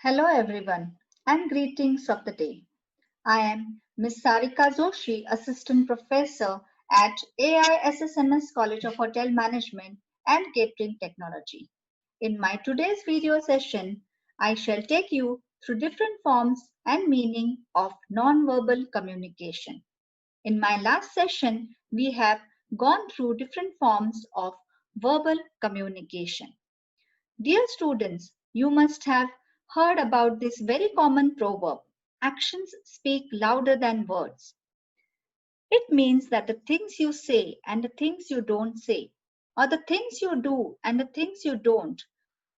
Hello everyone and greetings of the day. I am Ms. Sarika Joshi, Assistant Professor at AISSMS College of Hotel Management and Catering Technology. In my today's video session, I shall take you through different forms and meaning of non-verbal communication. In my last session, we have gone through different forms of verbal communication. Dear students, you must have heard about this very common proverb: actions speak louder than words. It means that the things you say and the things you don't say, or the things you do and the things you don't,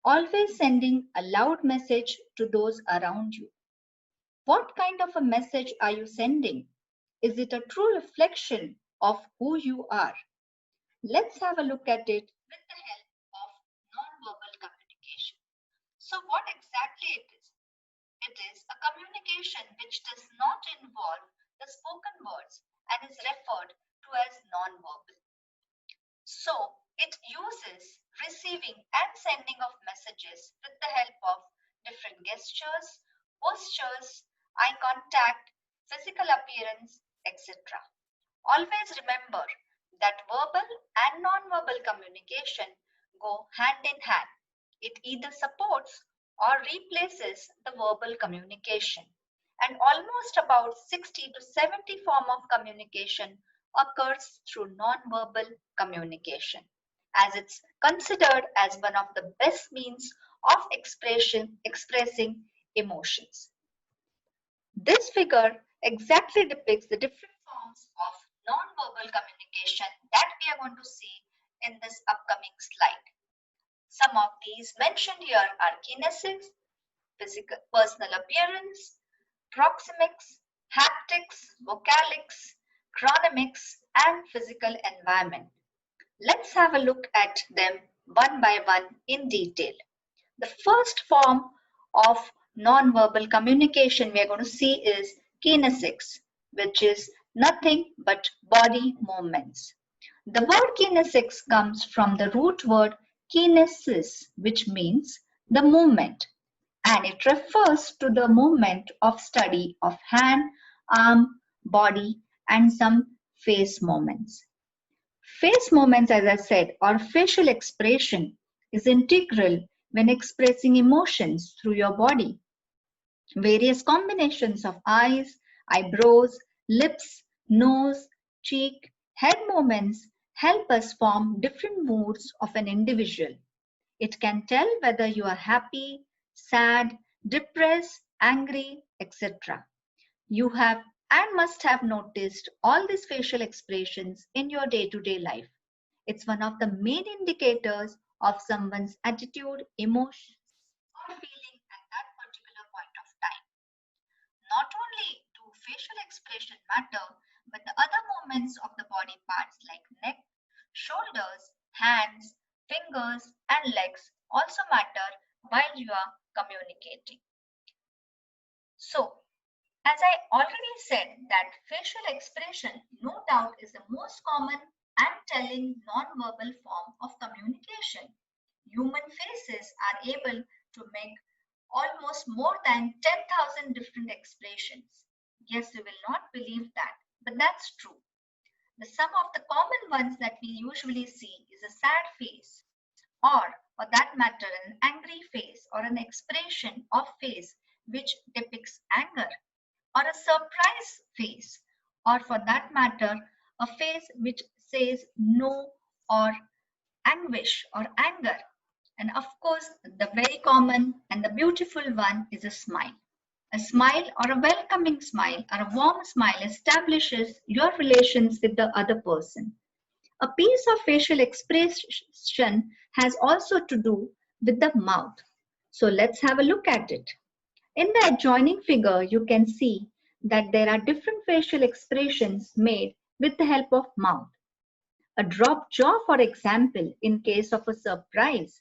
always sending a loud message to those around you. What kind of a message are you sending? Is it a true reflection of who you are? Let's have a look at it with the help of nonverbal communication. So, what exactly it is? It is a communication which does not involve the spoken words and is referred to as non-verbal. So, it uses receiving and sending of messages with the help of different gestures, postures, eye contact, physical appearance, etc. Always remember that verbal and non-verbal communication go hand in hand. It either supports or replaces the verbal communication. And almost about 60 to 70 form of communication occurs through non-verbal communication, as it's considered as one of the best means of expressing emotions. This figure exactly depicts the different forms of non-verbal communication that we are going to see in this upcoming slide. Some of these mentioned here are kinesics, physical, personal appearance, proxemics, haptics, vocalics, chronemics, and physical environment. Let's have a look at them one by one in detail. The first form of non-verbal communication we are going to see is kinesics, which is nothing but body movements. The word kinesics comes from the root word kinesis, which means the movement, and it refers to the movement of study of hand, arm, body, and some face movements. Face movements, as I said, or facial expression is integral when expressing emotions through your body. Various combinations of eyes, eyebrows, lips, nose, cheek, head movements help us form different moods of an individual. It can tell whether you are happy, sad, depressed, angry, etc. You have and must have noticed all these facial expressions in your day-to-day life. It's one of the main indicators of someone's attitude, emotions, or feeling at that particular point of time. Not only do facial expression matter, but the other movements of the body parts like neck, shoulders, hands, fingers, and legs also matter while you are communicating. So, as I already said, that facial expression no doubt is the most common and telling non-verbal form of communication. Human faces are able to make almost more than 10,000 different expressions. Yes, you will not believe that, but that's true. Some of the common ones that we usually see is a sad face, or for that matter, an angry face or an expression of face which depicts anger, or a surprise face, or for that matter, a face which says no or anguish or anger. And of course, the very common and the beautiful one is a smile. A smile or a welcoming smile or a warm smile establishes your relations with the other person. A piece of facial expression has also to do with the mouth. So let's have a look at it. In the adjoining figure, you can see that there are different facial expressions made with the help of mouth. A dropped jaw, for example, in case of a surprise,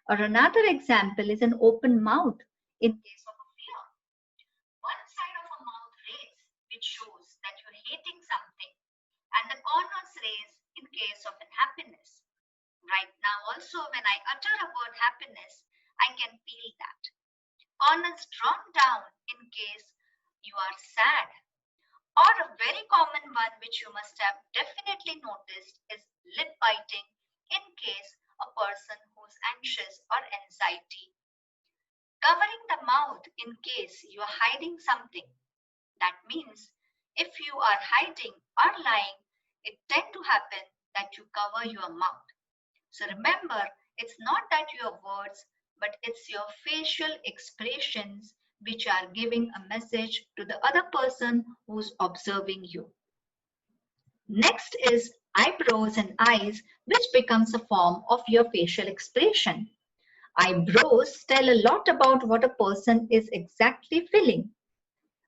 or another example is an open mouth in case of a fear. One side of a mouth raised, which shows that you're hating something, and the corners raised in case of an happiness. Right now, also, when I utter a word happiness, I can feel that. corners drawn down in case you are sad. Or a very common one which you must have definitely noticed is lip biting in case a person who's anxious or anxiety. Covering the mouth in case you are hiding something. That means if you are hiding or lying, it tend to happen that you cover your mouth. So remember, it's not that your words, but it's your facial expressions which are giving a message to the other person who's observing you. Next is eyebrows and eyes, which becomes a form of your facial expression. Eyebrows tell a lot about what a person is exactly feeling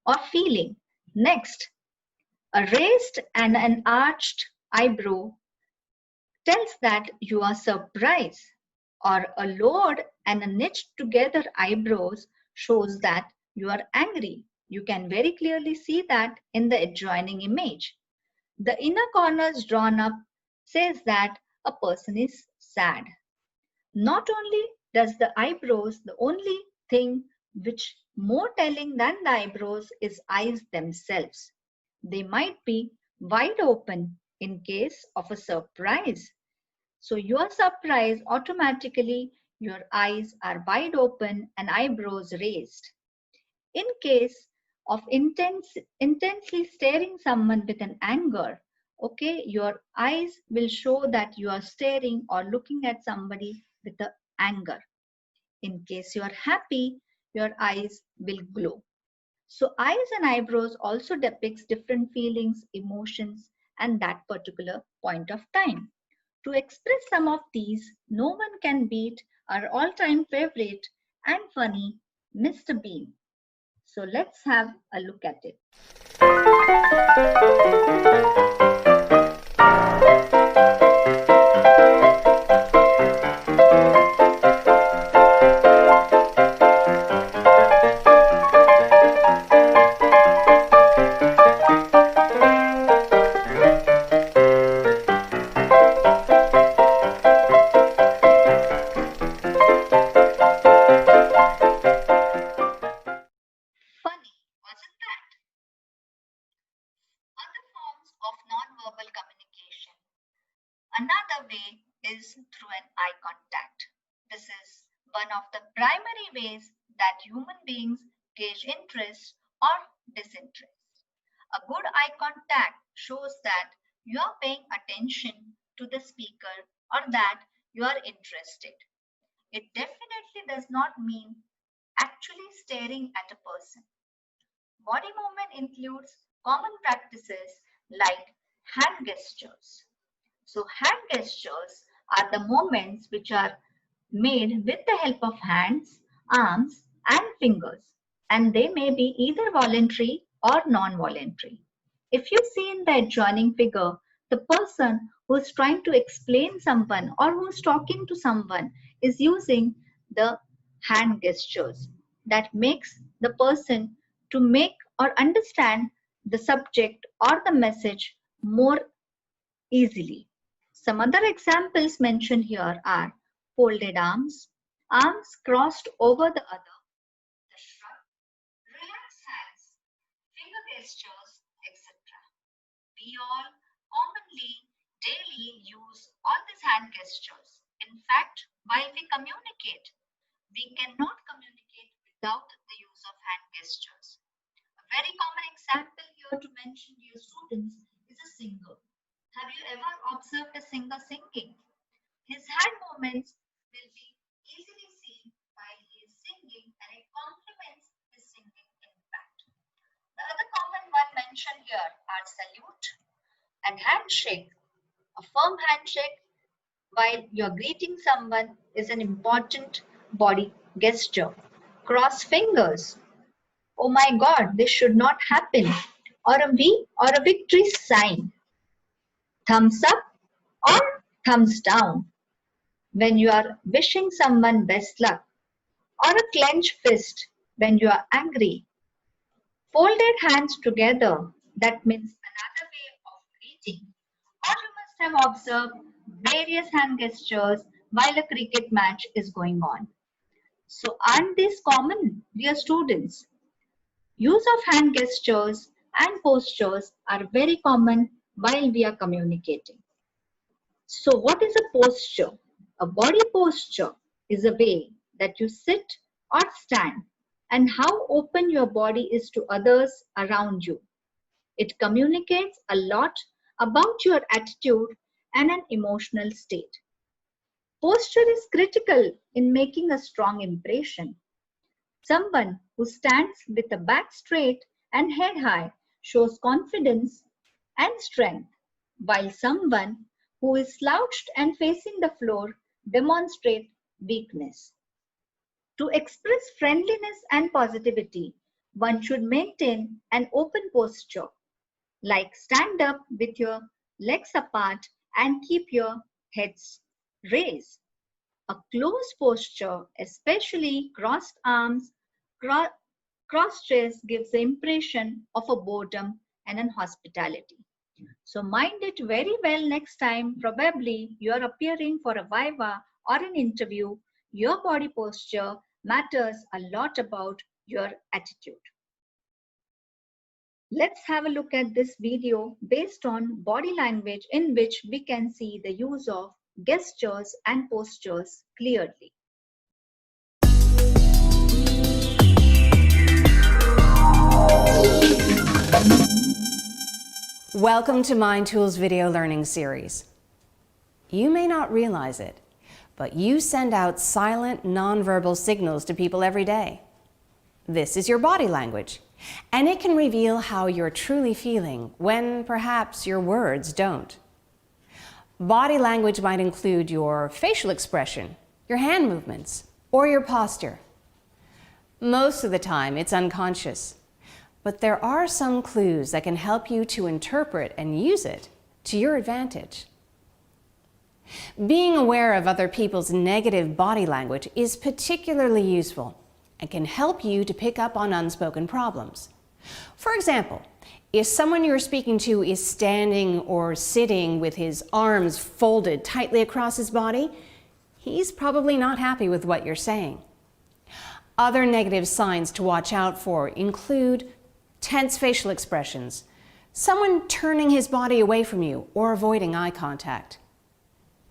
or feeling. Next, a raised and an arched eyebrow tells that you are surprised, or a lowered and a knit together eyebrows shows that you are angry. You can very clearly see that in the adjoining image. The inner corners drawn up says that a person is sad. Not only does the eyebrows, the only thing which more telling than the eyebrows is eyes themselves. They might be wide open in case of a surprise. So your surprise automatically your eyes are wide open and eyebrows raised. In case of intensely staring someone with an anger, okay, your eyes will show that you are staring or looking at somebody with the anger. In case you are happy, your eyes will glow. So eyes and eyebrows also depicts different feelings, emotions, and that particular point of time. To express some of these, no one can beat our all-time favorite and funny Mr. Bean. So let's have a look at it. Funny, wasn't that? Other forms of non-verbal communication. Another way is through an eye contact. This is one of the primary ways that human beings gauge interest or disinterest. A good eye contact shows that you are paying attention to the speaker or that you are interested. It definitely does not mean actually staring at a person. Body movement includes common practices like hand gestures. So hand gestures are the movements which are made with the help of hands, arms and fingers, and they may be either voluntary or non-voluntary. If you see in the adjoining figure, the person who is trying to explain someone or who is talking to someone is using the hand gestures that makes the person to make or understand the subject or the message more easily. Some other examples mentioned here are folded arms, arms crossed over the other, the shrug, relaxed hands, finger gestures, etc. We all commonly daily use all these hand gestures. In fact, while we communicate, we cannot communicate without the use of hand gestures. A very common example here to mention, dear students, is a singer. Have you ever observed a singer singing? His hand movements will be easily seen while he is singing and it complements his singing impact. The other common one mentioned here are salute and handshake. A firm handshake while you're greeting someone is an important body gesture. Cross fingers. Oh my God, this should not happen. Or a V or a victory sign. Thumbs up or thumbs down when you are wishing someone best luck, or a clenched fist when you are angry. Folded hands together, that means another way of greeting. Or you must have observed various hand gestures while a cricket match is going on. So aren't these common, dear students? Use of hand gestures and postures are very common while we are communicating. So what is a posture? A body posture is a way that you sit or stand and how open your body is to others around you. It communicates a lot about your attitude and an emotional state. Posture is critical in making a strong impression. Someone who stands with a back straight and head high shows confidence and strength, while someone who is slouched and facing the floor demonstrates weakness. To express friendliness and positivity, one should maintain an open posture, like stand up with your legs apart and keep your heads raised. A closed posture, especially crossed arms, cro- crossed chest, gives the impression of a boredom and an hospitality. So mind it very well next time. Probably you are appearing for a viva or an interview. Your body posture matters a lot about your attitude. Let's have a look at this video based on body language in which we can see the use of gestures and postures clearly. Welcome to Mind Tools video learning series. You may not realize it, but you send out silent, nonverbal signals to people every day. This is your body language, and it can reveal how you're truly feeling when perhaps your words don't. Body language might include your facial expression, your hand movements, or your posture. Most of the time, it's unconscious. But there are some clues that can help you to interpret and use it to your advantage. Being aware of other people's negative body language is particularly useful and can help you to pick up on unspoken problems. For example, if someone you're speaking to is standing or sitting with his arms folded tightly across his body, he's probably not happy with what you're saying. Other negative signs to watch out for include tense facial expressions, someone turning his body away from you or avoiding eye contact.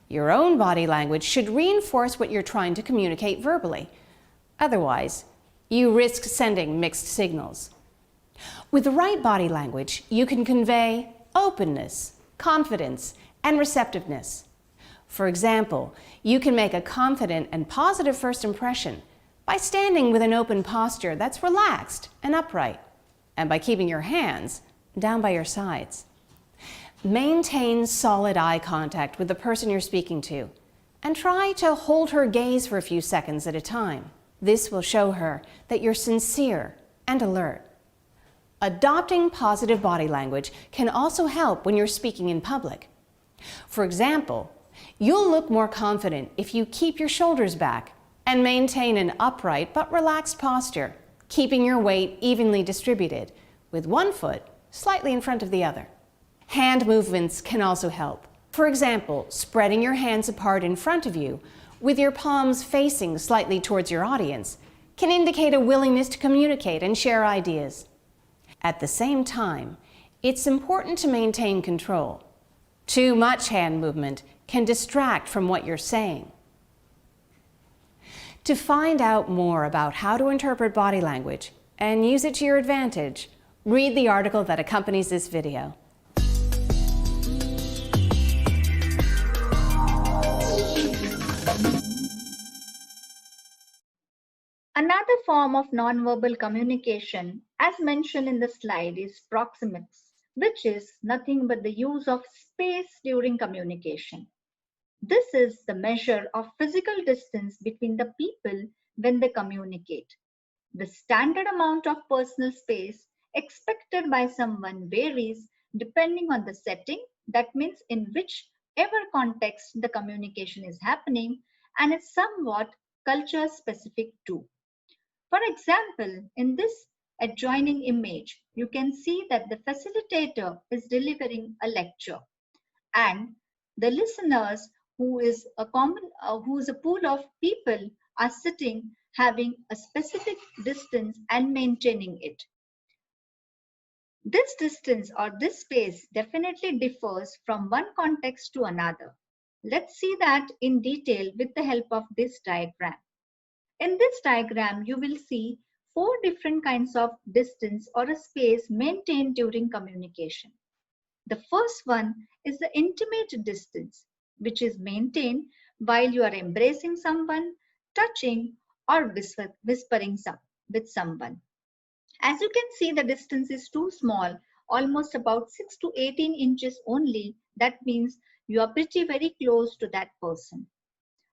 Your own body language should reinforce what you're trying to communicate verbally. Otherwise, you risk sending mixed signals. With the right body language, you can convey openness, confidence, and receptiveness. For example, you can make a confident and positive first impression by standing with an open posture that's relaxed and upright, and by keeping your hands down by your sides. Maintain solid eye contact with the person you're speaking to, and try to hold her gaze for a few seconds at a time. This will show her that you're sincere and alert. Adopting positive body language can also help when you're speaking in public. For example, you'll look more confident if you keep your shoulders back and maintain an upright but relaxed posture, keeping your weight evenly distributed, with one foot slightly in front of the other. Hand movements can also help. For example, spreading your hands apart in front of you, with your palms facing slightly towards your audience, can indicate a willingness to communicate and share ideas. At the same time, it's important to maintain control. Too much hand movement can distract from what you're saying. To find out more about how to interpret body language and use it to your advantage, read the article that accompanies this video. Another form of nonverbal communication, as mentioned in the slide, is proxemics, which is nothing but the use of space during communication. This is the measure of physical distance between the people when they communicate. The standard amount of personal space expected by someone varies depending on the setting, that means in whichever context the communication is happening, and is somewhat culture specific too. For example, in this adjoining image, you can see that the facilitator is delivering a lecture and the listeners, who is a pool of people, are sitting having a specific distance and maintaining it. This distance or this space definitely differs from one context to another. Let's see that in detail with the help of this diagram. In this diagram, you will see four different kinds of distance or a space maintained during communication. The first one is the intimate distance, which is maintained while you are embracing someone, touching, or whispering with someone. As you can see, the distance is too small, almost about 6 to 18 inches only. That means you are pretty very close to that person.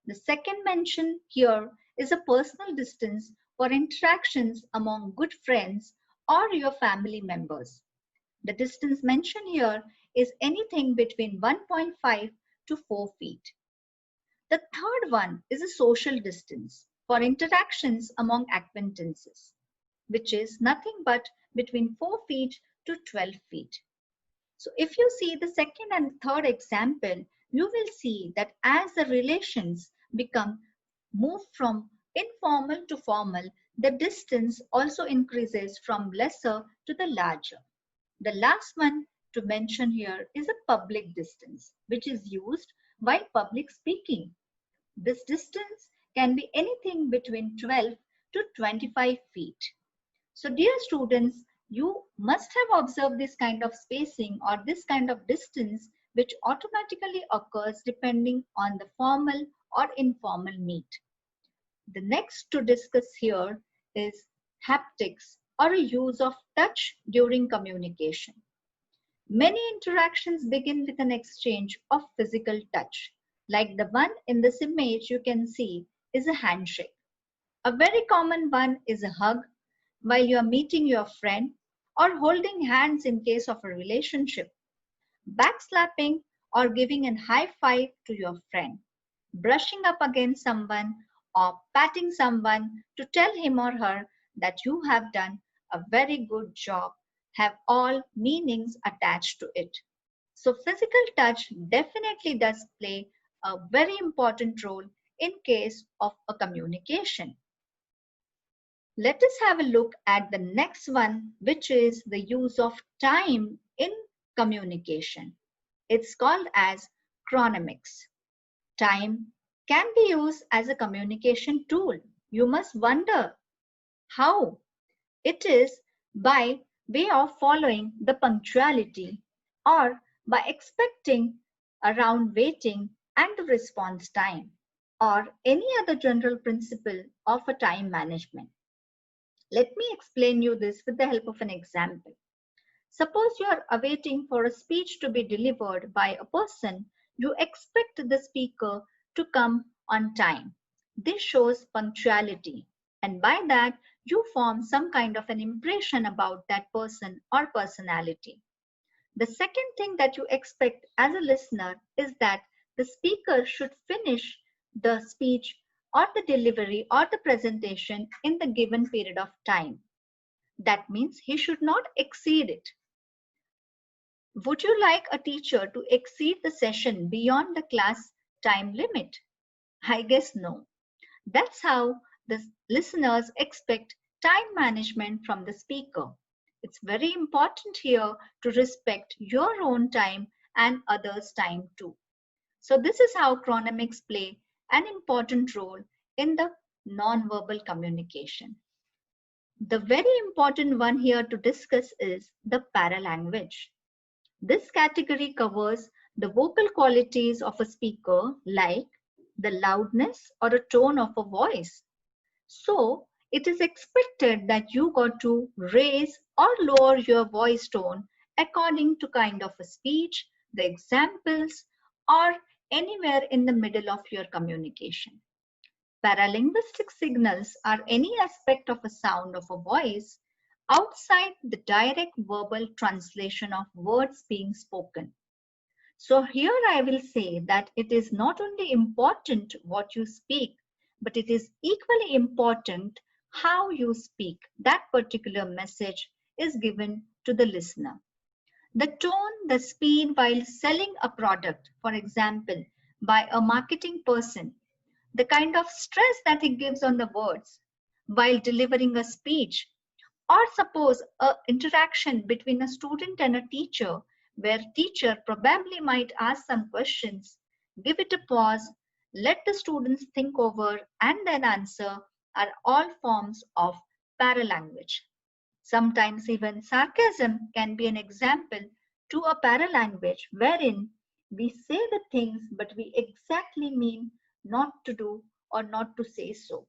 The second mention here is a personal distance for interactions among good friends or your family members. The distance mentioned here is anything between 1.5 to 4 feet. The third one is a social distance for interactions among acquaintances, which is nothing but between 4 feet to 12 feet. So if you see the second and third example, you will see that as the relations move from informal to formal, the distance also increases from lesser to the larger. The last one to mention here is a public distance, which is used while public speaking. This distance can be anything between 12 to 25 feet. So dear students, you must have observed this kind of spacing or this kind of distance which automatically occurs depending on the formal or informal meet. The next to discuss here is haptics or a use of touch during communication. Many interactions begin with an exchange of physical touch. Like the one in this image you can see is a handshake. A very common one is a hug while you are meeting your friend or holding hands in case of a relationship. Backslapping or giving a high five to your friend. Brushing up against someone or patting someone to tell him or her that you have done a very good job have all meanings attached to it. So physical touch definitely does play a very important role in case of a communication. Let us have a look at the next one, which is the use of time in communication. It's called as chronemics. Time can be used as a communication tool. You must wonder how. It is by way of following the punctuality or by expecting around waiting and the response time or any other general principle of a time management. Let me explain you this with the help of an example. Suppose you are awaiting for a speech to be delivered by a person. You expect the speaker to come on time. This shows punctuality, and by that you form some kind of an impression about that person or personality. The second thing that you expect as a listener is that the speaker should finish the speech or the delivery or the presentation in the given period of time. That means he should not exceed it. Would you like a teacher to exceed the session beyond the class time limit? I guess no. That's how the listeners expect time management from the speaker. It's very important here to respect your own time and others' time too. So this is how chronemics play an important role in the non-verbal communication. The very important one here to discuss is the paralanguage. This category covers the vocal qualities of a speaker like the loudness or a tone of a voice. So it is expected that you got to raise or lower your voice tone according to kind of a speech, the examples, or anywhere in the middle of your communication. Paralinguistic signals are any aspect of a sound of a voice outside the direct verbal translation of words being spoken. So here I will say that it is not only important what you speak, but it is equally important how you speak. That particular message is given to the listener. The tone, the speed while selling a product, for example, by a marketing person, the kind of stress that he gives on the words, while delivering a speech. Or suppose an interaction between a student and a teacher, where teacher probably might ask some questions, give it a pause, let the students think over and then answer, are all forms of paralanguage. Sometimes even sarcasm can be an example to a paralanguage wherein we say the things but we exactly mean not to do or not to say so.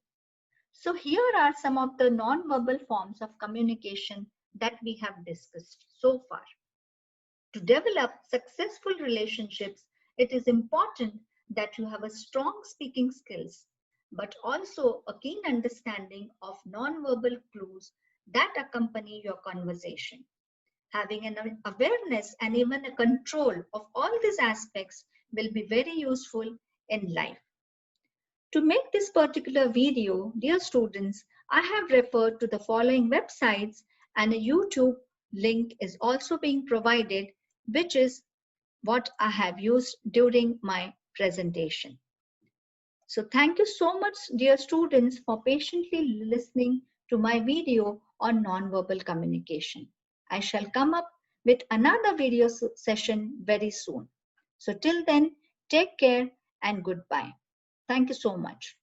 So here are some of the non-verbal forms of communication that we have discussed so far. To develop successful relationships, it is important that you have a strong speaking skills, but also a keen understanding of non-verbal clues that accompany your conversation. Having an awareness and even a control of all these aspects will be very useful in life. To make this particular video, dear students, I have referred to the following websites, and a YouTube link is also being provided, which is what I have used during my presentation. So thank you so much, dear students, for patiently listening to my video on nonverbal communication. I shall come up with another video session very soon. So till then, take care and goodbye. Thank you so much.